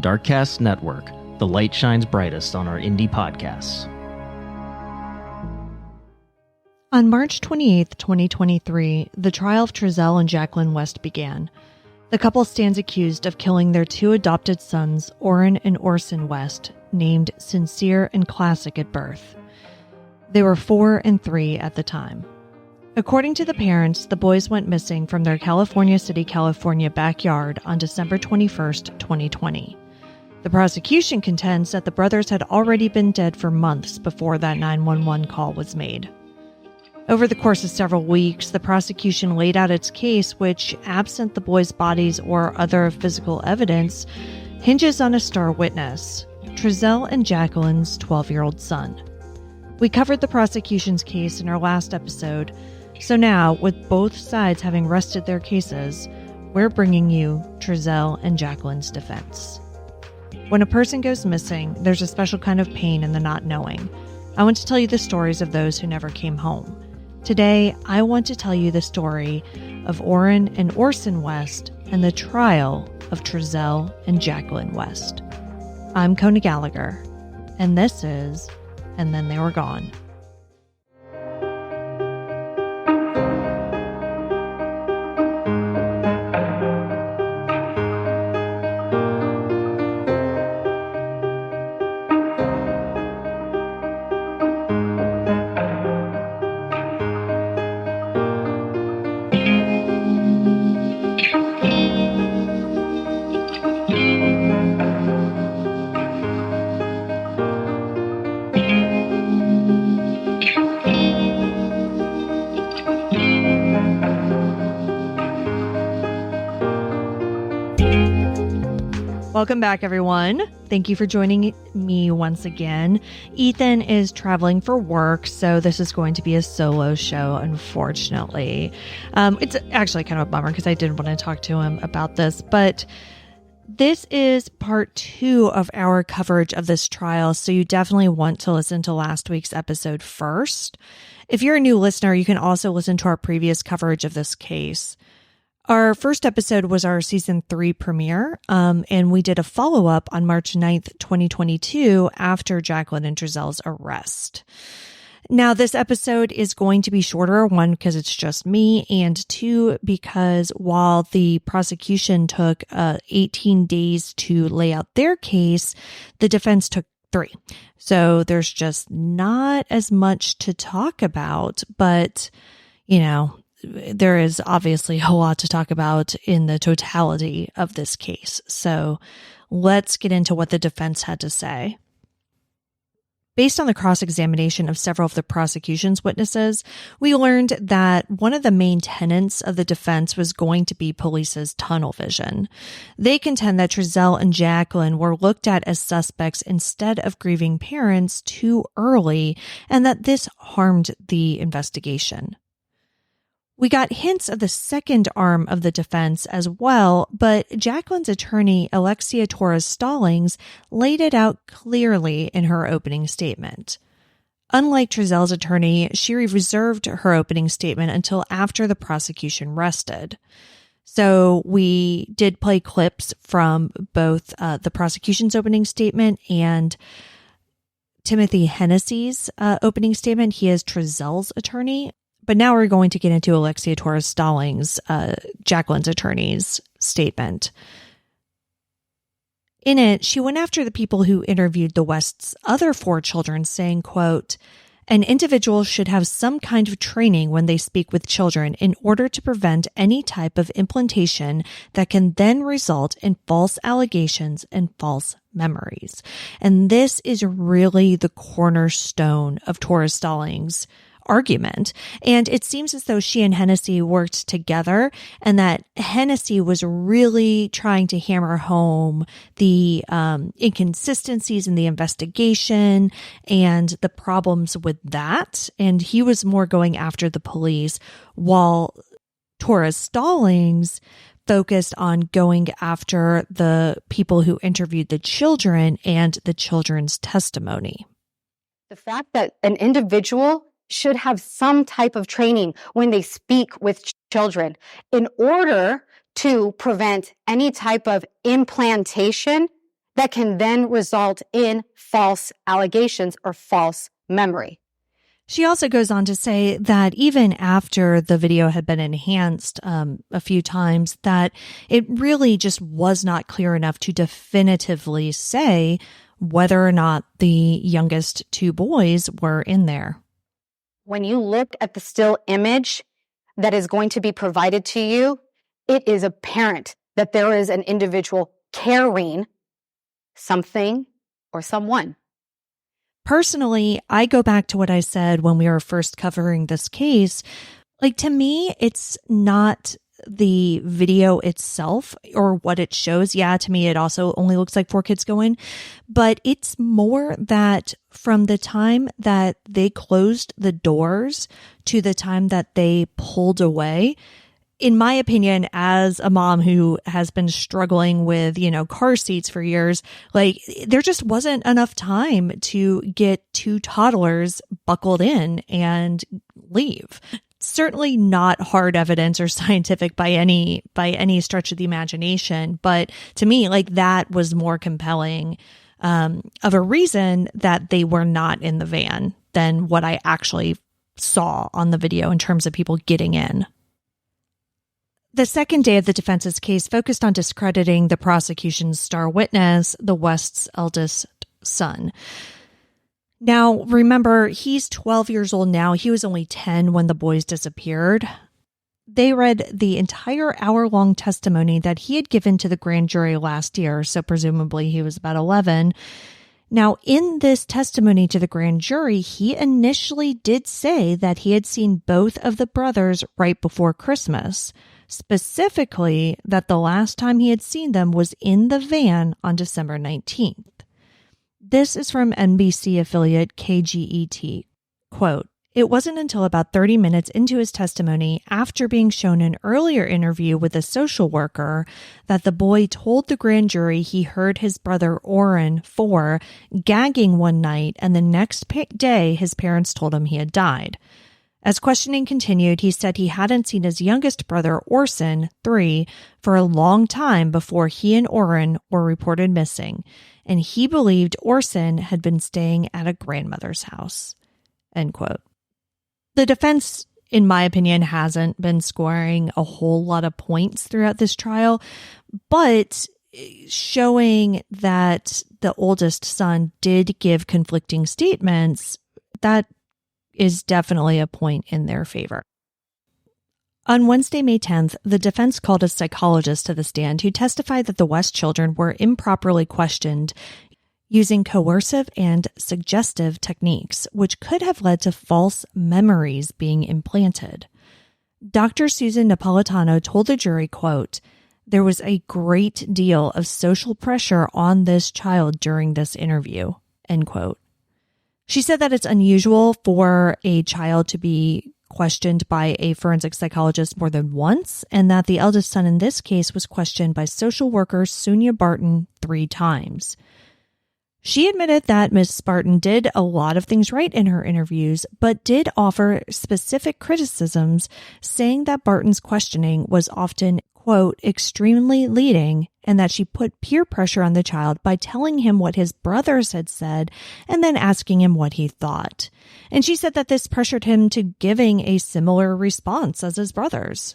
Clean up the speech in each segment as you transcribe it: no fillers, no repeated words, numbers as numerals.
Darkcast Network, the light shines brightest on our indie podcasts. On March 28, 2023, the trial of Trezell and Jacqueline West began. The couple stands accused of killing their two adopted sons, Orrin and Orson West, named Sincere and Classic at birth. They were 4 and 3 at the time. According to the parents, the boys went missing from their California City, California backyard on December 21, 2020. The prosecution contends that the brothers had already been dead for months before that 911 call was made. Over the course of several weeks, the prosecution laid out its case, which, absent the boys' bodies or other physical evidence, hinges on a star witness, Trezell and Jacqueline's 12-year-old son. We covered the prosecution's case in our last episode, so now, with both sides having rested their cases, we're bringing you Trezell and Jacqueline's defense. When a person goes missing, there's a special kind of pain in the not knowing. I want to tell you the stories of those who never came home. Today, I want to tell you the story of Orrin and Orson West and the trial of Trezell and Jacqueline West. I'm Kona Gallagher, and this is And Then They Were Gone. Welcome back, everyone. Thank you for joining me once again. Ethan is traveling for work, so this is going to be a solo show, unfortunately. It's actually kind of a bummer because I did want to talk to him about this, but this is part 2 of our coverage of this trial, so you definitely want to listen to last week's episode first. If you're a new listener, you can also listen to our previous coverage of this case. Our first episode was our season 3 premiere, and we did a follow-up on March 9th, 2022, after Jacqueline and Trezell's arrest. Now, this episode is going to be shorter, 1, because it's just me, and 2, because while the prosecution took 18 days to lay out their case, the defense took 3. So there's just not as much to talk about, but, you know, there is obviously a lot to talk about in the totality of this case. So let's get into what the defense had to say. Based on the cross-examination of several of the prosecution's witnesses, we learned that one of the main tenets of the defense was going to be police's tunnel vision. They contend that Trezell and Jacqueline were looked at as suspects instead of grieving parents too early, and that this harmed the investigation. We got hints of the second arm of the defense as well, but Jacqueline's attorney, Alexia Torres-Stallings, laid it out clearly in her opening statement. Unlike Trezell's attorney, she reserved her opening statement until after the prosecution rested. So we did play clips from both the prosecution's opening statement and Timothy Hennessy's opening statement. He is Trezell's attorney. But now we're going to get into Alexia Torres-Stallings, Jacqueline's attorney's statement. In it, she went after the people who interviewed the West's other 4 children, saying, quote, "An individual should have some kind of training when they speak with children in order to prevent any type of implantation that can then result in false allegations and false memories." And this is really the cornerstone of Torres-Stallings' argument. And it seems as though she and Hennessy worked together, and that Hennessy was really trying to hammer home the inconsistencies in the investigation and the problems with that. And he was more going after the police, while Torres-Stallings focused on going after the people who interviewed the children and the children's testimony. The fact that an individual should have some type of training when they speak with children in order to prevent any type of implantation that can then result in false allegations or false memory. She also goes on to say that even after the video had been enhanced a few times, that it really just was not clear enough to definitively say whether or not the youngest two boys were in there. When you look at the still image that is going to be provided to you, it is apparent that there is an individual carrying something or someone. Personally, I go back to what I said when we were first covering this case. Like, to me, it's not the video itself or what it shows. Yeah, to me, it also only looks like 4 kids go in. But it's more that from the time that they closed the doors to the time that they pulled away, in my opinion, as a mom who has been struggling with, car seats for years, like, there just wasn't enough time to get 2 toddlers buckled in and leave. Certainly not hard evidence or scientific by any stretch of the imagination. But to me, like, that was more compelling of a reason that they were not in the van than what I actually saw on the video in terms of people getting in. The second day of the defense's case focused on discrediting the prosecution's star witness, the West's eldest son. Now, remember, he's 12 years old now. He was only 10 when the boys disappeared. They read the entire hour-long testimony that he had given to the grand jury last year, so presumably he was about 11. Now, in this testimony to the grand jury, he initially did say that he had seen both of the brothers right before Christmas. Specifically, that the last time he had seen them was in the van on December 19th. This is from NBC affiliate KGET. Quote, "It wasn't until about 30 minutes into his testimony, after being shown an earlier interview with a social worker, that the boy told the grand jury he heard his brother Orrin, 4, gagging one night, and the next day his parents told him he had died. As questioning continued, he said he hadn't seen his youngest brother, Orson, 3, for a long time before he and Orrin were reported missing, and he believed Orson had been staying at a grandmother's house." End quote. The defense, in my opinion, hasn't been scoring a whole lot of points throughout this trial, but showing that the oldest son did give conflicting statements, that is definitely a point in their favor. On Wednesday, May 10th, the defense called a psychologist to the stand who testified that the West children were improperly questioned using coercive and suggestive techniques, which could have led to false memories being implanted. Dr. Susan Napolitano told the jury, quote, "There was a great deal of social pressure on this child during this interview," end quote. She said that it's unusual for a child to be questioned by a forensic psychologist more than once, and that the eldest son in this case was questioned by social worker Sonia Barton 3 times. She admitted that Ms. Barton did a lot of things right in her interviews, but did offer specific criticisms, saying that Barton's questioning was often, quote, "extremely leading," and that she put peer pressure on the child by telling him what his brothers had said and then asking him what he thought. And she said that this pressured him to giving a similar response as his brothers.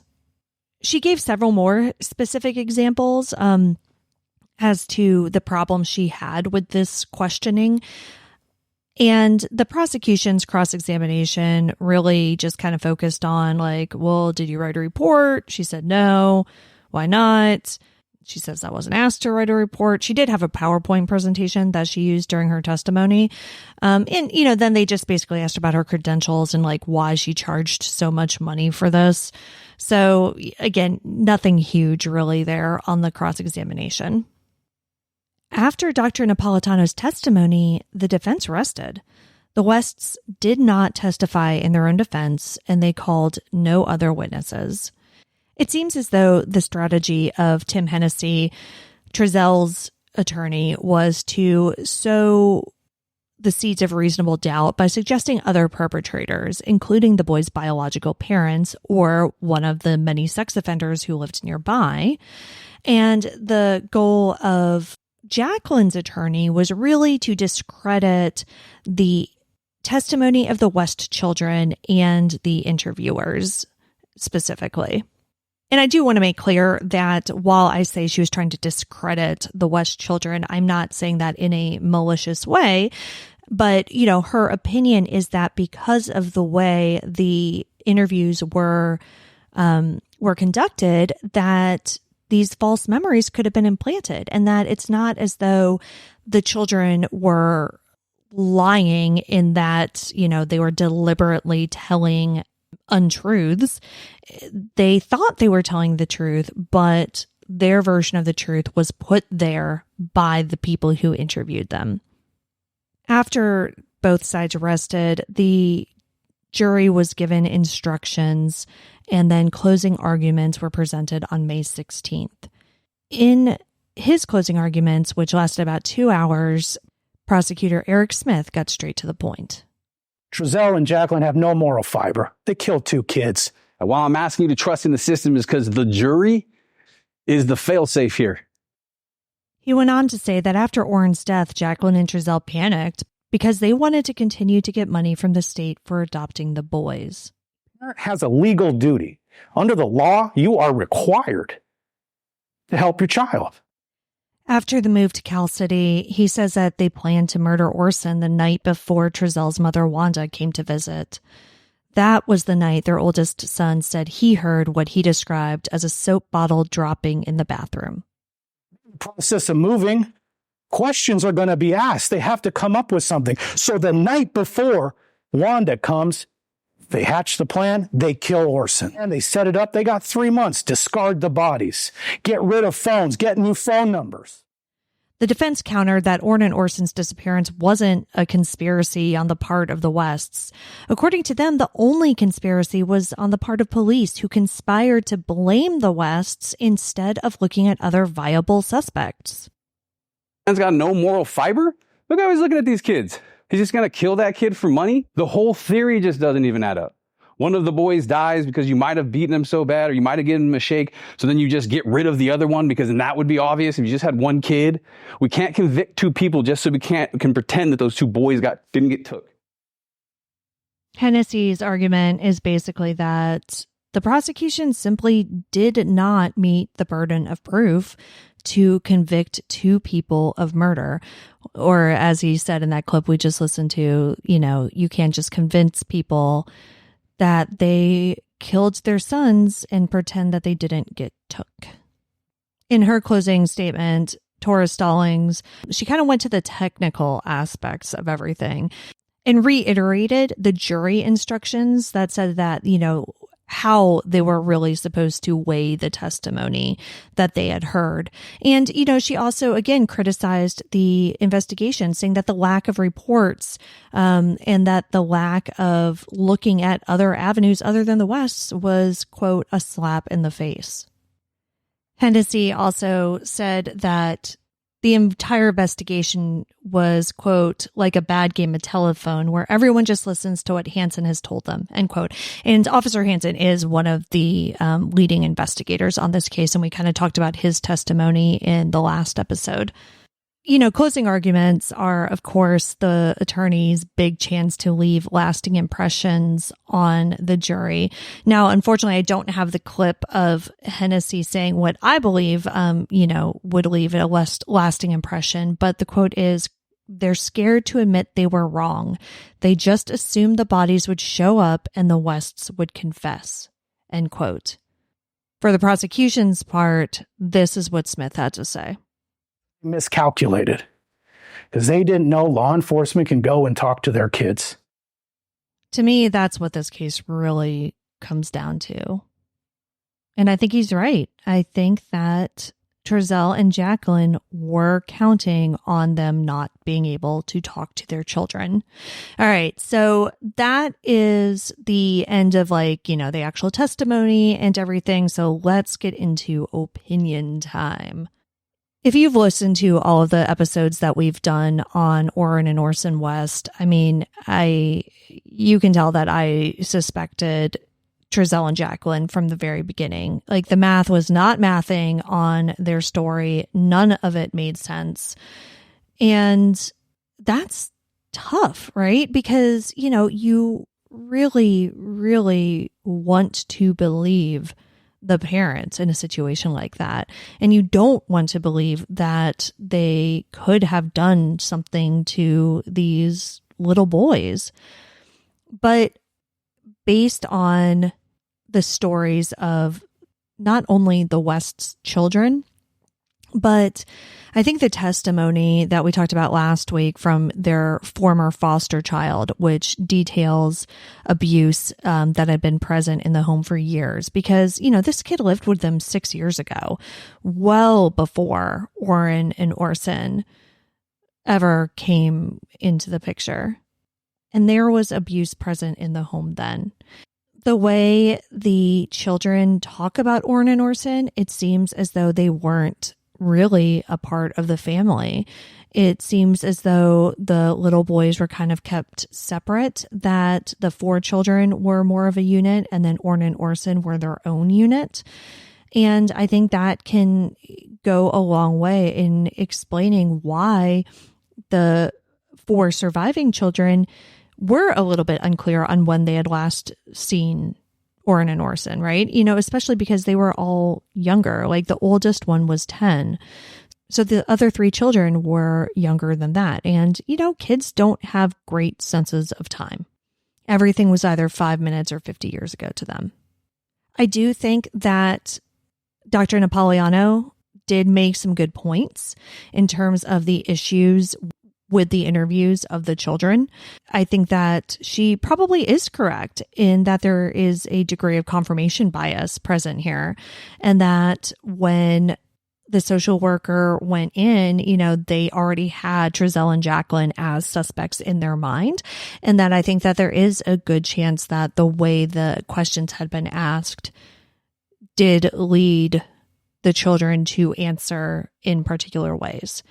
She gave several more specific examples as to the problem she had with this questioning. And the prosecution's cross-examination really just kind of focused on, like, well, did you write a report? She said no. Why not? She says that wasn't asked to write a report. She did have a PowerPoint presentation that she used during her testimony. And, then they just basically asked about her credentials and, like, why she charged so much money for this. So, again, nothing huge really there on the cross-examination. After Dr. Napolitano's testimony, the defense rested. The Wests did not testify in their own defense, and they called no other witnesses. It seems as though the strategy of Tim Hennessy, Trezell's attorney, was to sow the seeds of reasonable doubt by suggesting other perpetrators, including the boys' biological parents or one of the many sex offenders who lived nearby. And the goal of Jacqueline's attorney was really to discredit the testimony of the West children and the interviewers specifically. And I do want to make clear that while I say she was trying to discredit the West children, I'm not saying that in a malicious way. But, her opinion is that because of the way the interviews were conducted, that these false memories could have been implanted, and that it's not as though the children were lying in that, they were deliberately telling untruths. They thought they were telling the truth, but their version of the truth was put there by the people who interviewed them. After both sides rested, the jury was given instructions, and then closing arguments were presented on May 16th. In his closing arguments, which lasted about 2 hours, prosecutor Eric Smith got straight to the point. Trezell and Jacqueline have no moral fiber. They killed 2 kids. And while I'm asking you to trust in the system is because the jury is the failsafe here. He went on to say that after Orrin's death, Jacqueline and Trezell panicked because they wanted to continue to get money from the state for adopting the boys. Parent has a legal duty. Under the law, you are required to help your child. After the move to Cal City, he says that they planned to murder Orson the night before Trezell's mother, Wanda, came to visit. That was the night their oldest son said he heard what he described as a soap bottle dropping in the bathroom. Process of moving, questions are going to be asked. They have to come up with something. So the night before Wanda comes, they hatch the plan, they kill Orson. And they set it up. They got 3 months. Discard the bodies. Get rid of phones. Get new phone numbers. The defense countered that Orrin and Orson's disappearance wasn't a conspiracy on the part of the Wests. According to them, the only conspiracy was on the part of police, who conspired to blame the Wests instead of looking at other viable suspects. Man's got no moral fiber? Look how he's looking at these kids. He's just going to kill that kid for money? The whole theory just doesn't even add up. One of the boys dies because you might have beaten him so bad, or you might have given him a shake, so then you just get rid of the other one because then that would be obvious if you just had one kid. We can't convict 2 people just so we can pretend that those 2 boys didn't get took. Hennessy's argument is basically that the prosecution simply did not meet the burden of proof to convict 2 people of murder. Or as he said in that clip we just listened to, you can't just convince people that they killed their sons and pretend that they didn't get took. In her closing statement, Tora Stallings, she kind of went to the technical aspects of everything and reiterated the jury instructions that said that, how they were really supposed to weigh the testimony that they had heard. And, she also, again, criticized the investigation, saying that the lack of reports and that the lack of looking at other avenues other than the West's was, quote, a slap in the face. Hennessy also said that the entire investigation was, quote, like a bad game of telephone where everyone just listens to what Hansen has told them, end quote. And Officer Hansen is one of the leading investigators on this case, and we kind of talked about his testimony in the last episode. Closing arguments are, of course, the attorney's big chance to leave lasting impressions on the jury. Now, unfortunately, I don't have the clip of Hennessy saying what I believe, would leave a lasting impression. But the quote is, "They're scared to admit they were wrong. They just assumed the bodies would show up and the Wests would confess," end quote. For the prosecution's part, this is what Smith had to say. Miscalculated because they didn't know law enforcement can go and talk to their kids. To me, that's what this case really comes down to. And I think he's right. I think that Trezell and Jacqueline were counting on them not being able to talk to their children. All right. So that is the end of the actual testimony and everything. So let's get into opinion time. If you've listened to all of the episodes that we've done on Orrin and Orson West, you can tell that I suspected Trezell and Jacqueline from the very beginning. Like, the math was not mathing on their story. None of it made sense. And that's tough, right? Because, you really, really want to believe the parents in a situation like that. And you don't want to believe that they could have done something to these little boys. But based on the stories of not only the West's children, but I think the testimony that we talked about last week from their former foster child, which details abuse that had been present in the home for years, because, this kid lived with them 6 years ago, well before Orrin and Orson ever came into the picture. And there was abuse present in the home then. The way the children talk about Orrin and Orson, it seems as though they weren't really a part of the family. It seems as though the little boys were kind of kept separate, that the 4 children were more of a unit, and then Orrin and Orson were their own unit. And I think that can go a long way in explaining why the 4 surviving children were a little bit unclear on when they had last seen Orrin and Orson, right? Especially because they were all younger. Like, the oldest one was 10. So the other 3 children were younger than that. And, kids don't have great senses of time. Everything was either 5 minutes or 50 years ago to them. I do think that Dr. Napolitano did make some good points in terms of the issues with the interviews of the children. I think that she probably is correct in that there is a degree of confirmation bias present here, and that when the social worker went in, they already had Trezell and Jacqueline as suspects in their mind, and that I think that there is a good chance that the way the questions had been asked did lead the children to answer in particular ways.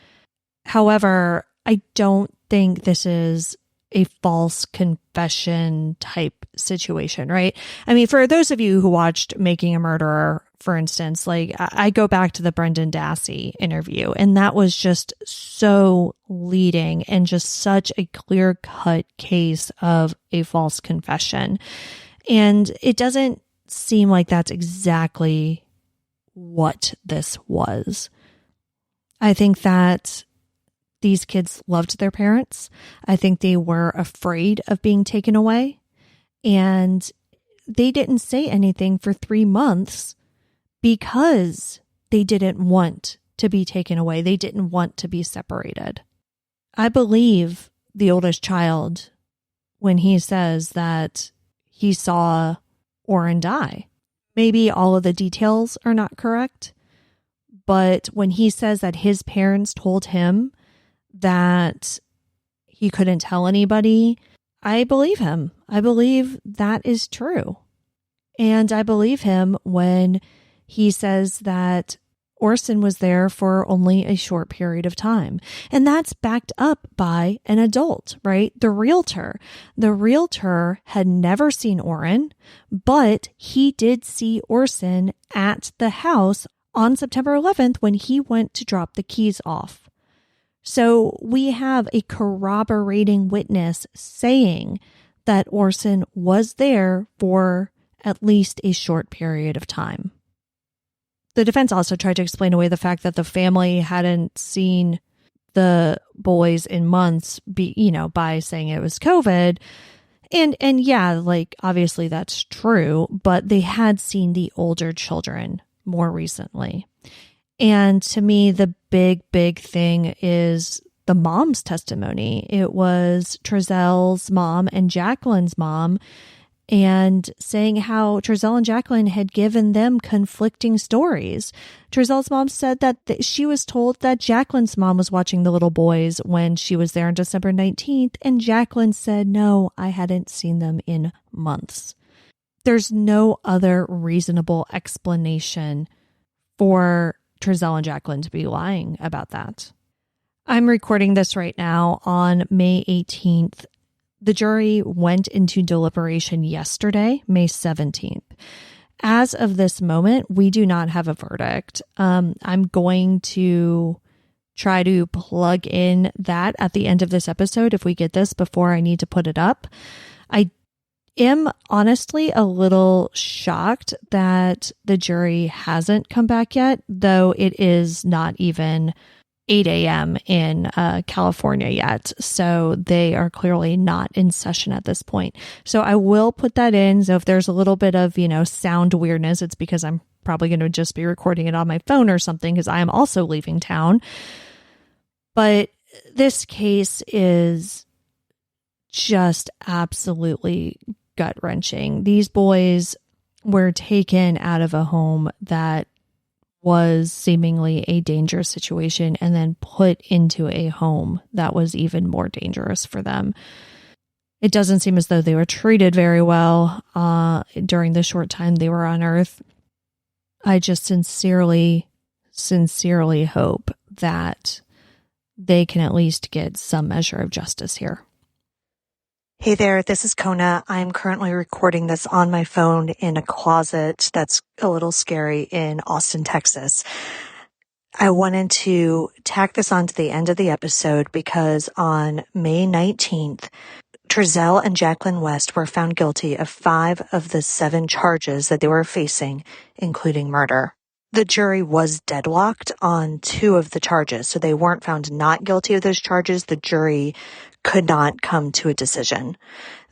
However, I don't think this is a false confession type situation, right? I mean, for those of you who watched Making a Murderer, for instance, like, I go back to the Brendan Dassey interview, and that was just so leading and just such a clear-cut case of a false confession. And it doesn't seem like that's exactly what this was. I think that these kids loved their parents. I think they were afraid of being taken away. And they didn't say anything for 3 months because they didn't want to be taken away. They didn't want to be separated. I believe the oldest child when he says that he saw Orrin die. Maybe all of the details are not correct, but when he says that his parents told him that he couldn't tell anybody, I believe him. I believe that is true. And I believe him when he says that Orson was there for only a short period of time. And that's backed up by an adult, right? The realtor. The realtor had never seen Orrin, but he did see Orson at the house on September 11th when he went to drop the keys off. So we have a corroborating witness saying that Orson was there for at least a short period of time. The defense also tried to explain away the fact that the family hadn't seen the boys in months by saying it was COVID. And yeah, like, obviously that's true, but they had seen the older children more recently. And to me, the big thing is the mom's testimony. It was Trezell's mom and Jacqueline's mom, and saying how Trezell and Jacqueline had given them conflicting stories. Trezell's mom said that she was told that Jacqueline's mom was watching the little boys when she was there on December 19th, and Jacqueline said, no, I hadn't seen them in months. There's no other reasonable explanation for Trezell and Jacqueline to be lying about that. I'm recording this right now on May 18th. The jury went into deliberation yesterday, May 17th. As of this moment, we do not have a verdict. I'm going to try to plug in that at the end of this episode if we get this before I need to put it up. I am honestly a little shocked that the jury hasn't come back yet, though it is not even 8 a.m. in California yet. So they are clearly not in session at this point. So I will put that in. So if there's a little bit of, sound weirdness, it's because I'm probably going to just be recording it on my phone or something because I am also leaving town. But this case is just absolutely gut-wrenching. These boys were taken out of a home that was seemingly a dangerous situation and then put into a home that was even more dangerous for them. It doesn't seem as though they were treated very well during the short time they were on Earth. I just sincerely hope that they can at least get some measure of justice here. Hey there, this is Kona. I'm currently recording this on my phone in a closet that's a little scary in Austin, Texas. I wanted to tack this on to the end of the episode because on May 19th, Trezell and Jacqueline West were found guilty of 5 of the 7 charges that they were facing, including murder. The jury was deadlocked on 2 of the charges, so they weren't found not guilty of those charges. The jury could not come to a decision.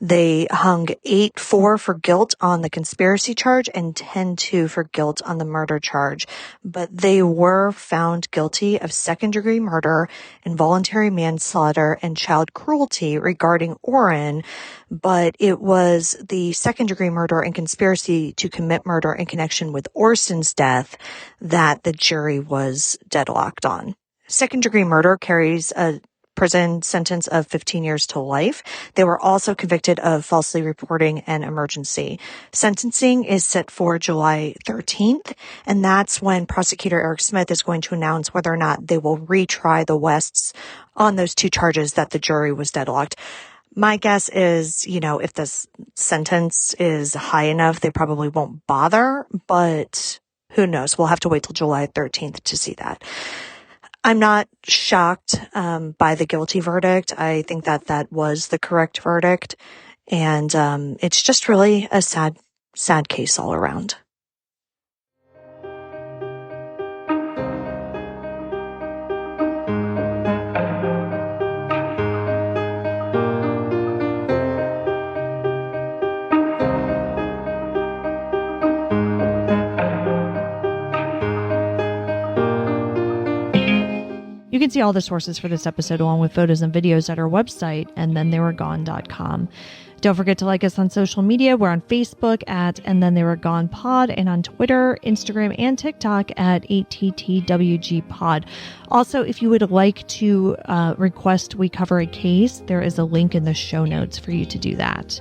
They hung 8-4 for guilt on the conspiracy charge and 10-2 for guilt on the murder charge. But they were found guilty of second-degree murder, involuntary manslaughter, and child cruelty regarding Orrin. But it was the second-degree murder and conspiracy to commit murder in connection with Orson's death that the jury was deadlocked on. Second-degree murder carries a prison sentence of 15 years to life. They were also convicted of falsely reporting an emergency. Sentencing is set for July 13th, and that's when prosecutor Eric Smith is going to announce whether or not they will retry the Wests on those 2 charges that the jury was deadlocked. My guess is, if this sentence is high enough, they probably won't bother, but who knows? We'll have to wait till July 13th to see that. I'm not shocked by the guilty verdict. I think that was the correct verdict. And it's just really a sad case all around. You can see all the sources for this episode along with photos and videos at our website, andthentheyweregone.com. Don't forget to like us on social media. We're on Facebook at And Then They Were Gone Pod, and on Twitter, Instagram, and TikTok at ATTWG Pod. Also, if you would like to request we cover a case, there is a link in the show notes for you to do that.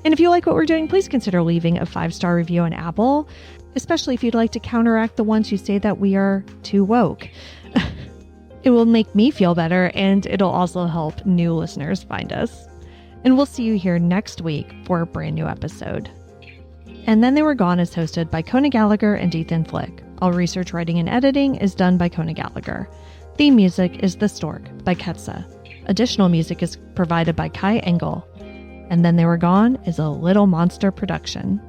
And if you like what we're doing, please consider leaving a 5-star review on Apple, especially if you'd like to counteract the ones who say that we are too woke. It will make me feel better, and it'll also help new listeners find us. And we'll see you here next week for a brand new episode. And Then They Were Gone is hosted by Kona Gallagher and Ethan Flick. All research, writing, and editing is done by Kona Gallagher. Theme music is The Stork by Ketsa. Additional music is provided by Kai Engel. And Then They Were Gone is a Little Monster production.